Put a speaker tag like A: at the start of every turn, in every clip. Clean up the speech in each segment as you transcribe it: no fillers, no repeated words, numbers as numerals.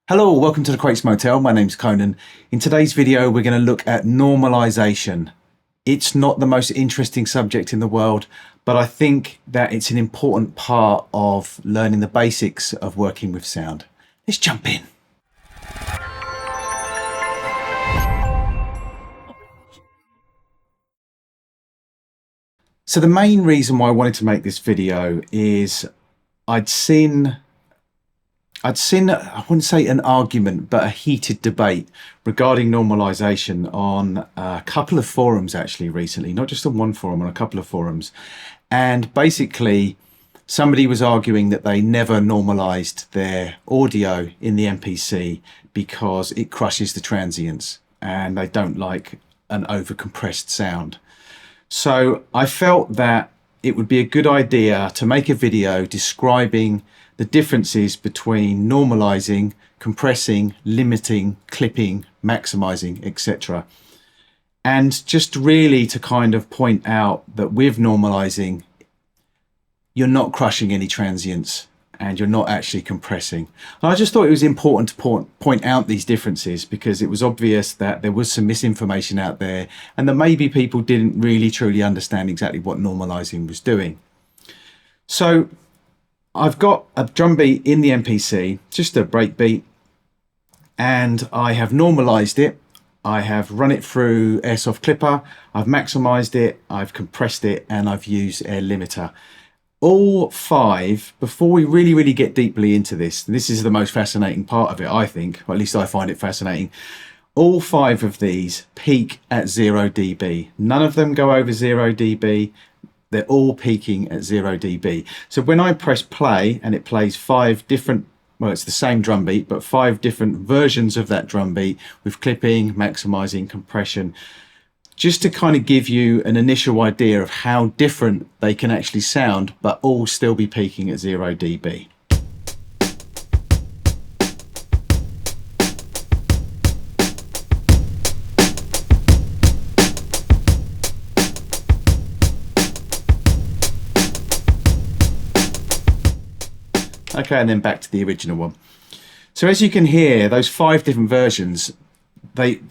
A: Hello, welcome to the Quakes Motel. My name's Conan. In today's video, we're going to look at normalization. It's not the most interesting subject in the world, but I think that it's an important part of learning the basics of working with sound. Let's jump in. So the main reason why I wanted to make this video is I'd seen, I wouldn't say an argument, but a heated debate regarding normalization on a couple of forums actually recently, not just on one forum, on a couple of forums. And basically somebody was arguing that they never normalized their audio in the MPC because it crushes the transients and they don't like an overcompressed sound. So I felt that it would be a good idea to make a video describing the differences between normalizing, compressing, limiting, clipping, maximizing, etc. And just really to kind of point out that with normalizing, you're not crushing any transients and you're not actually compressing. And I just thought it was important to point out these differences because it was obvious that there was some misinformation out there and that maybe people didn't really truly understand exactly what normalizing was doing. So I've got a drum beat in the MPC, just a break beat, and I have normalized it. I have run it through Airsoft Clipper, I've maximized it, I've compressed it, and I've used Air Limiter. All five, before we really get deeply into this is the most fascinating part of it, I think, or at least I find it fascinating. All five of these peak at 0 dB. None of them go over 0 dB. They're all peaking at 0 dB. So when I press play and it plays five different, well, it's the same drum beat, but five different versions of that drum beat with clipping, maximizing, compression, just to kind of give you an initial idea of how different they can actually sound, but all still be peaking at 0 dB. Okay, and then back to the original one. So as you can hear, those five different versions,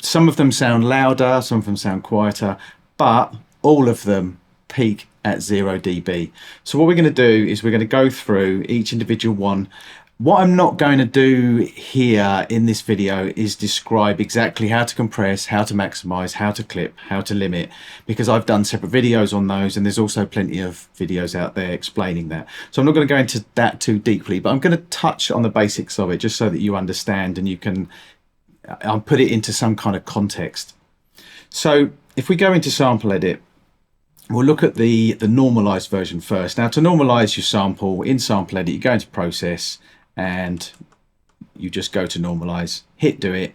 A: some of them sound louder, some of them sound quieter, but all of them peak at 0 dB. So what we're going to do is we're going to go through each individual one. What I'm not going to do here in this video is describe exactly how to compress, how to maximize, how to clip, how to limit, because I've done separate videos on those and there's also plenty of videos out there explaining that. So I'm not going to go into that too deeply, but I'm going to touch on the basics of it just so that you understand and you can I'll put it into some kind of context. So if we go into sample edit, we'll look at the normalized version first. Now to normalize your sample in sample edit, you go into process and you just go to normalize, hit do it,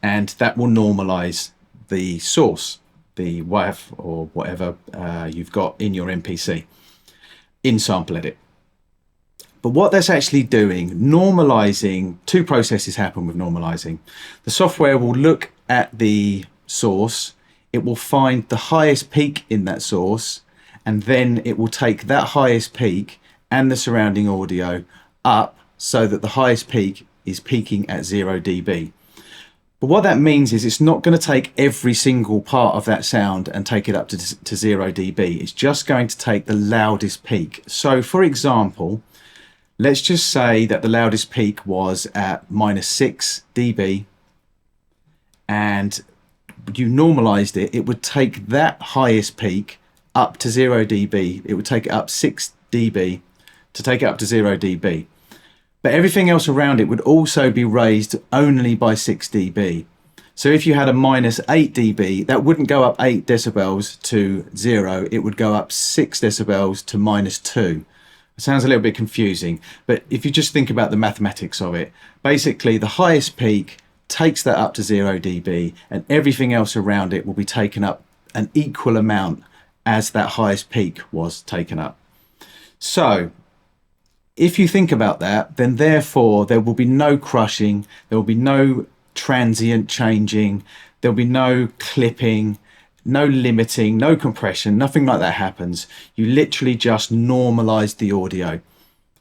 A: and that will normalize the source, the WAV or whatever you've got in your MPC in sample edit. But what that's actually doing, normalizing, two processes happen with normalizing. The software will look at the source, it will find the highest peak in that source, and then it will take that highest peak and the surrounding audio up so that the highest peak is peaking at 0 dB. But what that means is it's not going to take every single part of that sound and take it up to 0 dB. It's just going to take the loudest peak. So for example, let's just say that the loudest peak was at -6 dB and you normalized it. It would take that highest peak up to 0 dB. It would take it up 6 dB to take it up to 0 dB. But everything else around it would also be raised only by 6 dB. So if you had a -8 dB, that wouldn't go up 8 decibels to 0. It would go up 6 decibels to -2. It sounds a little bit confusing, but if you just think about the mathematics of it, basically the highest peak takes that up to 0 dB and everything else around it will be taken up an equal amount as that highest peak was taken up. So if you think about that, then therefore there will be no crushing, there will be no transient changing, there will be no clipping, no limiting, no compression, nothing like that happens. You literally just normalize the audio.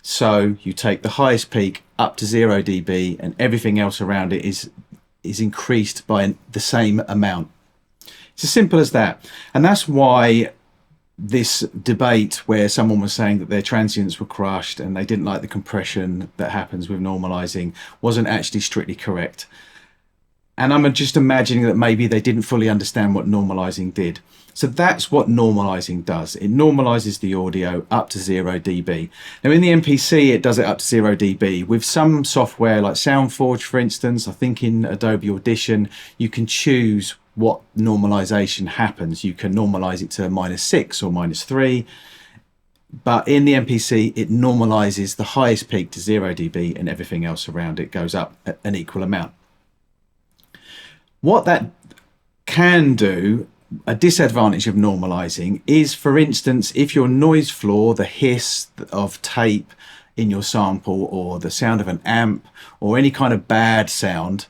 A: So you take the highest peak up to 0 dB, and everything else around it is increased by the same amount. It's as simple as that. And that's why this debate where someone was saying that their transients were crushed and they didn't like the compression that happens with normalizing wasn't actually strictly correct. And I'm just imagining that maybe they didn't fully understand what normalizing did. So that's what normalizing does. It normalizes the audio up to 0 dB. Now in the MPC, it does it up to 0 dB. With some software like SoundForge, for instance, I think in Adobe Audition, you can choose what normalization happens. You can normalize it to -6 or -3. But in the MPC, it normalizes the highest peak to 0 dB and everything else around it goes up an equal amount. What that can do, a disadvantage of normalizing, is, for instance, if your noise floor, the hiss of tape in your sample or the sound of an amp or any kind of bad sound,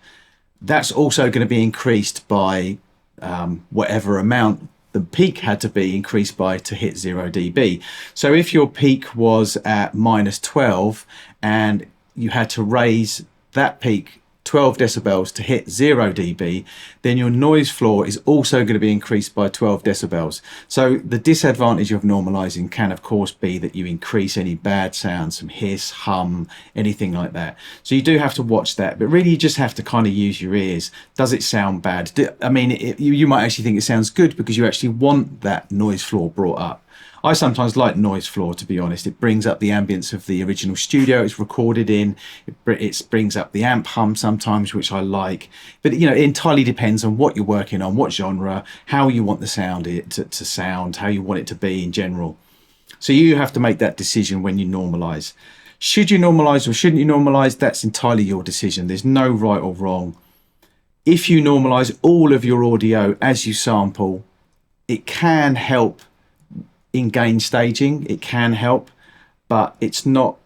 A: that's also going to be increased by whatever amount the peak had to be increased by to hit 0 dB. So if your peak was at -12 and you had to raise that peak 12 decibels to hit 0 dB, then your noise floor is also going to be increased by 12 decibels. So the disadvantage of normalizing can of course be that you increase any bad sounds, some hiss, hum, anything like that. So you do have to watch that, but really you just have to kind of use your ears. Does it sound bad? I mean, you might actually think it sounds good because you actually want that noise floor brought up. I sometimes like noise floor, to be honest. It brings up the ambience of the original studio it's recorded in. It brings up the amp hum sometimes, which I like. But you know, it entirely depends on what you're working on, what genre, how you want the sound to sound, how you want it to be in general. So you have to make that decision when you normalize. Should you normalize or shouldn't you normalize? That's entirely your decision. There's no right or wrong. If you normalize all of your audio as you sample, it can help in gain staging. It can help, but it's not,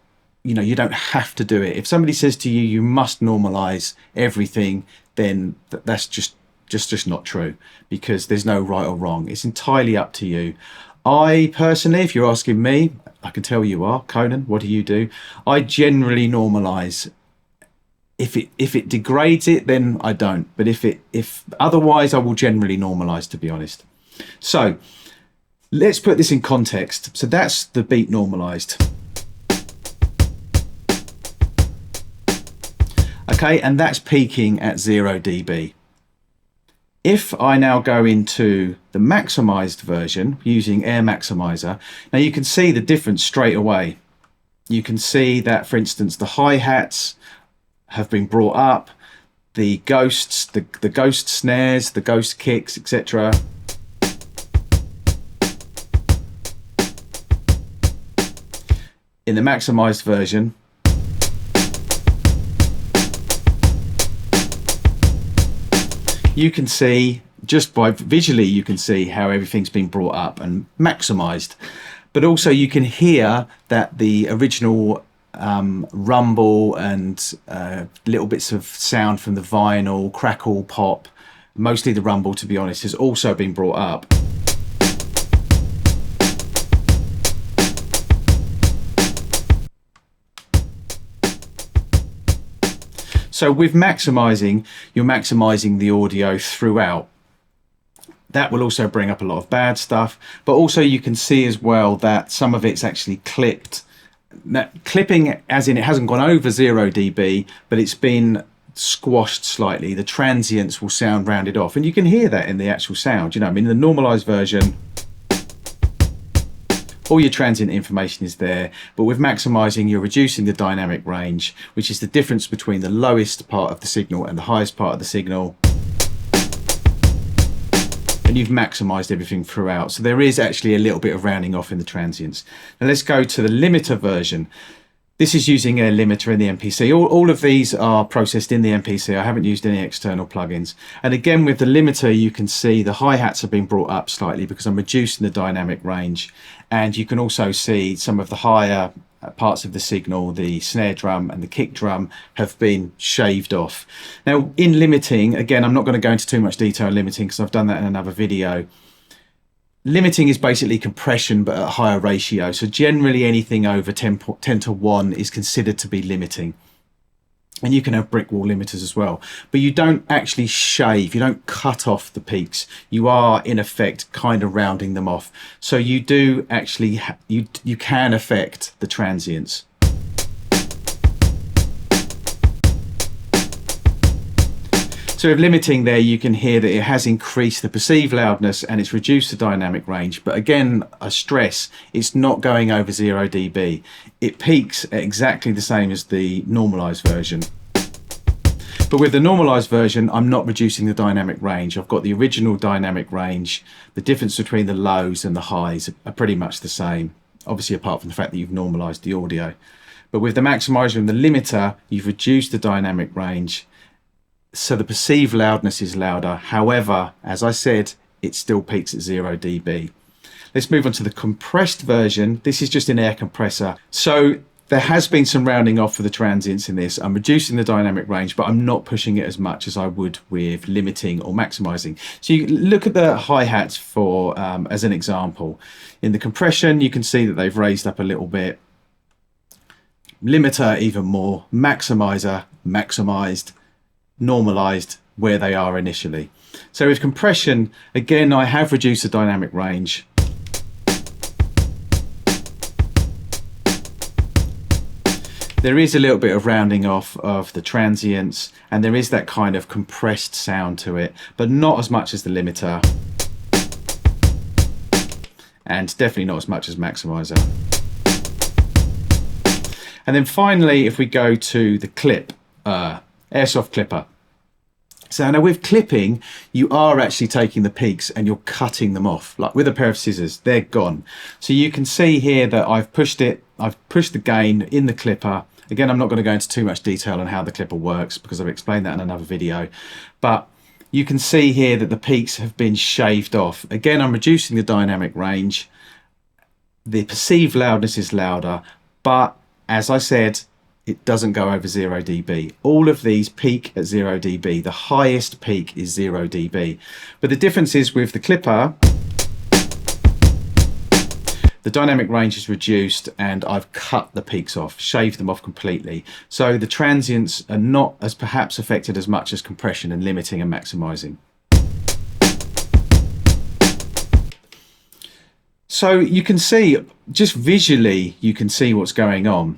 A: you know, you don't have to do it. If somebody says to you, you must normalize everything, then that's just not true, because there's no right or wrong. It's entirely up to you. I personally, if you're asking me, I can tell you are. Conan, what do you do? I generally normalize. If it degrades it, then I don't. But if otherwise, I will generally normalize, to be honest. So let's put this in context. So that's the beat normalized. Okay, and that's peaking at 0 dB. If I now go into the maximized version using Air Maximizer, now you can see the difference straight away. You can see that, for instance, the hi-hats have been brought up, the ghosts, the ghost snares, the ghost kicks, etc. In the maximized version, you can see, just by visually, you can see how everything's been brought up and maximized. But also you can hear that the original rumble and little bits of sound from the vinyl, crackle, pop, mostly the rumble, to be honest, has also been brought up. So with maximizing, you're maximizing the audio throughout. That will also bring up a lot of bad stuff, but also you can see as well that some of it's actually clipped. Now, clipping as in it hasn't gone over 0 dB, but it's been squashed slightly. The transients will sound rounded off, and you can hear that in the actual sound. You know, I mean, in the normalized version, all your transient information is there, but with maximizing, you're reducing the dynamic range, which is the difference between the lowest part of the signal and the highest part of the signal. And you've maximized everything throughout. So there is actually a little bit of rounding off in the transients. Now let's go to the limiter version. This is using a limiter in the MPC. All of these are processed in the MPC. I haven't used any external plugins. And again, with the limiter, you can see the hi-hats have been brought up slightly because I'm reducing the dynamic range. And you can also see some of the higher parts of the signal, the snare drum and the kick drum, have been shaved off. Now, in limiting, again, I'm not going to go into too much detail in limiting because I've done that in another video. Limiting is basically compression, but at a higher ratio. So generally anything over 10 to 1 is considered to be limiting. And you can have brick wall limiters as well, but you don't actually shave, you don't cut off the peaks. You are in effect kind of rounding them off. So you do actually, you can affect the transients. So with limiting there, you can hear that it has increased the perceived loudness and it's reduced the dynamic range. But again, I stress, it's not going over 0 dB. It peaks at exactly the same as the normalized version. But with the normalized version, I'm not reducing the dynamic range. I've got the original dynamic range. The difference between the lows and the highs are pretty much the same. Obviously, apart from the fact that you've normalized the audio. But with the maximizer and the limiter, you've reduced the dynamic range. So the perceived loudness is louder. However, as I said, it still peaks at 0 dB. Let's move on to the compressed version. This is just an air compressor. So there has been some rounding off for the transients in this. I'm reducing the dynamic range, but I'm not pushing it as much as I would with limiting or maximizing. So you look at the hi-hats for as an example. In the compression, you can see that they've raised up a little bit. Limiter even more. Maximizer, maximized. Normalized where they are initially. So with compression, again, I have reduced the dynamic range. There is a little bit of rounding off of the transients, and there is that kind of compressed sound to it, but not as much as the limiter, and definitely not as much as maximizer. And then finally, if we go to the clip, airsoft clipper. So now with clipping, you are actually taking the peaks and you're cutting them off, like with a pair of scissors, they're gone. So you can see here that I've pushed the gain in the clipper. Again, I'm not going to go into too much detail on how the clipper works because I've explained that in another video, but you can see here that the peaks have been shaved off. Again, I'm reducing the dynamic range. The perceived loudness is louder, but as I said, it doesn't go over 0 dB. All of these peak at 0 dB. The highest peak is 0 dB. But the difference is with the clipper, the dynamic range is reduced and I've cut the peaks off, shaved them off completely. So the transients are not as perhaps affected as much as compression and limiting and maximizing. So you can see, just visually, you can see what's going on.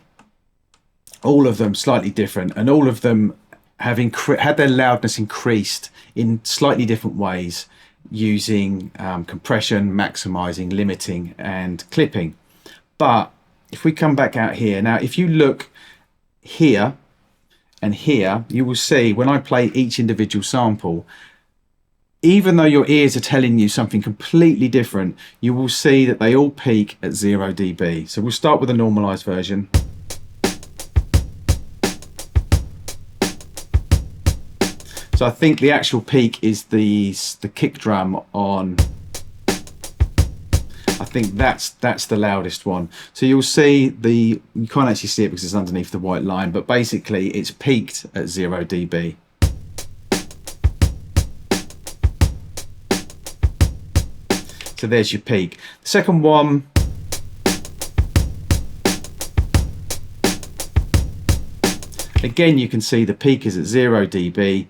A: All of them slightly different, and all of them have had their loudness increased in slightly different ways using compression, maximizing, limiting and clipping. But if we come back out here, now if you look here and here, you will see when I play each individual sample, even though your ears are telling you something completely different, you will see that they all peak at 0 dB. So we'll start with the normalized version. So I think the actual peak is the kick drum on, I think that's the loudest one. So you'll see you can't actually see it because it's underneath the white line, but basically it's peaked at 0 dB. So there's your peak. The second one, again, you can see the peak is at 0 dB.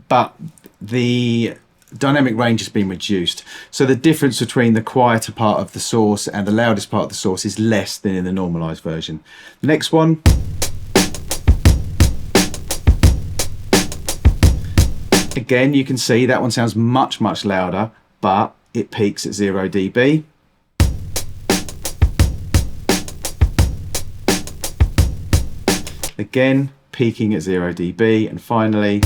A: But the dynamic range has been reduced. So the difference between the quieter part of the source and the loudest part of the source is less than in the normalized version. The next one. Again, you can see that one sounds much, much louder, but it peaks at 0 dB. Again, peaking at 0 dB. And finally,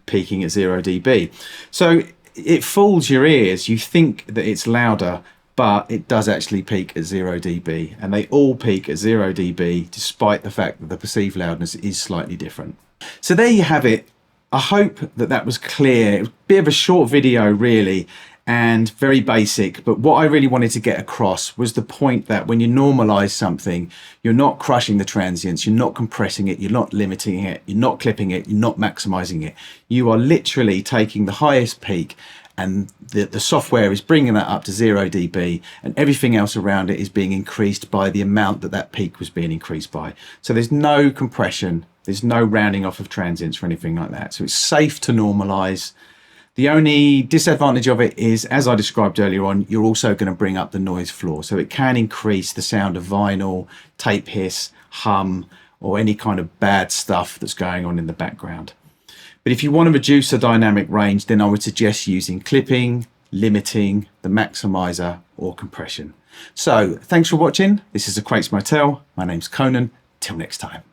A: peaking at 0 dB. So it fools your ears. You think that it's louder, but it does actually peak at 0 dB. And they all peak at 0 dB, despite the fact that the perceived loudness is slightly different. So there you have it. I hope that that was clear. It was a bit of a short video, really, and very basic, but what I really wanted to get across was the point that when you normalize something, you're not crushing the transients, you're not compressing it, you're not limiting it, you're not clipping it, you're not maximizing it. You are literally taking the highest peak and the software is bringing that up to 0 dB, and everything else around it is being increased by the amount that that peak was being increased by. So there's no compression, there's no rounding off of transients or anything like that. So it's safe to normalize. The only disadvantage of it is, as I described earlier on, you're also going to bring up the noise floor. So it can increase the sound of vinyl, tape hiss, hum, or any kind of bad stuff that's going on in the background. But if you want to reduce the dynamic range, then I would suggest using clipping, limiting, the maximizer, or compression. So thanks for watching. This is Akai Motel. My name's Conan. Till next time.